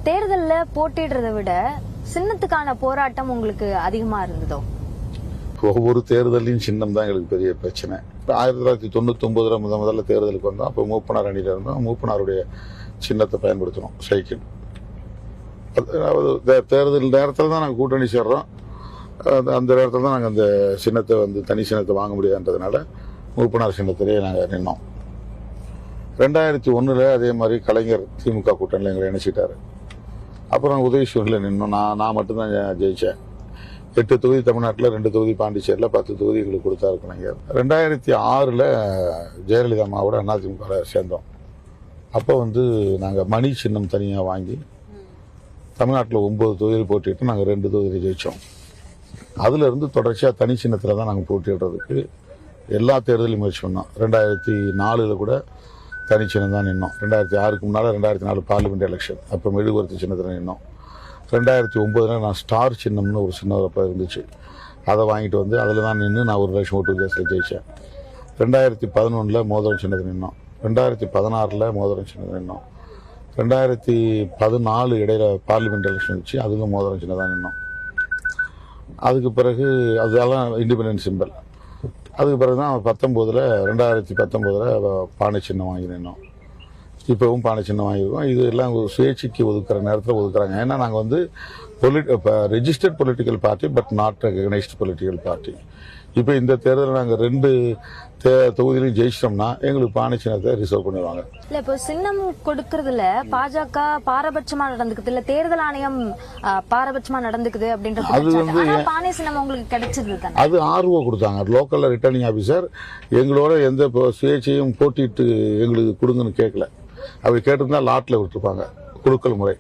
தேர்தல்ல போட்டிடுறதை விட சின்னத்துக்கான போராட்டம் உங்களுக்கு அதிகமா இருந்ததோ? ஒவ்வொரு தேர்தலையும் சின்னம் தான் எங்களுக்கு பெரிய பிரச்சனை. 1999 முதல்ல தேர்தலுக்கு வந்தோம். அப்போ மூப்பனார் அணியில இருந்தோம். மூப்பனாருடைய சின்னத்தை பயன்படுத்தணும், சைக்கிள். அதாவது தேர்தல் நேரத்தில் தான் நாங்கள் கூட்டணி சேர்றோம். அந்த நேரத்தில் தான் நாங்கள் அந்த சின்னத்தை தனி சின்னத்தை வாங்க முடியாதுன்றதுனால மூப்பனார் சின்னத்திலேயே நாங்கள் நின்னோம். 2001 அதே மாதிரி கலைஞர் திமுக கூட்டணியில் எங்களை இணைச்சிட்டாரு. அப்புறம் உதயசூரில் நின்னோம். நான் மட்டும்தான் ஜெயித்தேன். 8 தொகுதி தமிழ்நாட்டில், 2 தொகுதி பாண்டிச்சேரியில், 10 தொகுதி எங்களுக்கு கொடுத்தாரு கலைஞர். 2006 ஜெயலலிதா அம்மாவோட அதிமுக சேர்ந்தோம். அப்போ நாங்கள் மணி சின்னம் தனியாக வாங்கி தமிழ்நாட்டில் 9 தொகுதியில் போட்டிட்டு நாங்கள் 2 தொகுதியில் ஜெயித்தோம். அதிலிருந்து தொடர்ச்சியாக தனி சின்னத்தில் தான் நாங்கள் போட்டிடுறதுக்கு எல்லா தேர்தலையும் முயற்சி பண்ணோம். 2004 கூட தனி சின்னம் தான் நின்னோம். 2006க்கு முன்னால் 2004 பார்லிமெண்ட் எலெக்ஷன் அப்போ மெழுகுவர்த்தி சின்னத்தில் நின்னோம். 2009 நான் ஸ்டார் சின்னம்னு ஒரு சின்ன அப்போ இருந்துச்சு, அதை வாங்கிட்டு அதில் தான் நின்று நான் 1 லட்சம் ஓட்டு வித்தியாசத்தில் ஜெயித்தேன். 2011 மோதிரம் சின்னத்தில் நின்னோம். 2016 மோதிரம் சின்னத்தில் நின்னோம். 2014 இடையில பார்லிமெண்ட் எலெக்ஷன் வச்சு அதுக்கும் மோதிரம் சின்னம் தான் நின்னோம். அதுக்கு பிறகு அதெல்லாம் இண்டிபெண்டன்ஸ் சிம்பல். அதுக்கு பிறகு தான் 2019 பானை சின்னம் வாங்கி நின்னோம். இப்போவும் பானை சின்னம் வாங்கியிருக்கோம். இது எல்லாம் சுயேட்சைக்கு ஒதுக்குற நேரத்தில் ஒதுக்குறாங்க. ஏன்னா நாங்கள் registered political party but not recognised political party. இப்போ இந்த தேர்தலில் நாங்கள் 2 தொகுதியிலையும் ஜெயிச்சிட்டோம்னா எங்களுக்கு பானை சின்னத்தை ரிசர்வ் பண்ணிடுவாங்க. இல்ல இப்போ சின்னம் கொடுக்கறதுல பாஜக பாரபட்சமா நடந்துக்குது, இல்ல தேர்தல் ஆணையம் பாரபட்சமா நடந்துக்குது அப்படின்றது. பானை சின்னம் உங்களுக்கு கிடைச்சது தானே? அது ஆர்வ கொடுத்தாங்க. லோக்கல்ல ரிட்டர்னிங் ஆபீசர் எங்களோட எந்த சுயேட்சையும் போட்டிட்டு எங்களுக்கு கொடுங்கன்னு கேட்கல. அவங்க கேட்டிருந்தா லாட்ல விட்டுருப்பாங்க, குலுக்கல் முறை.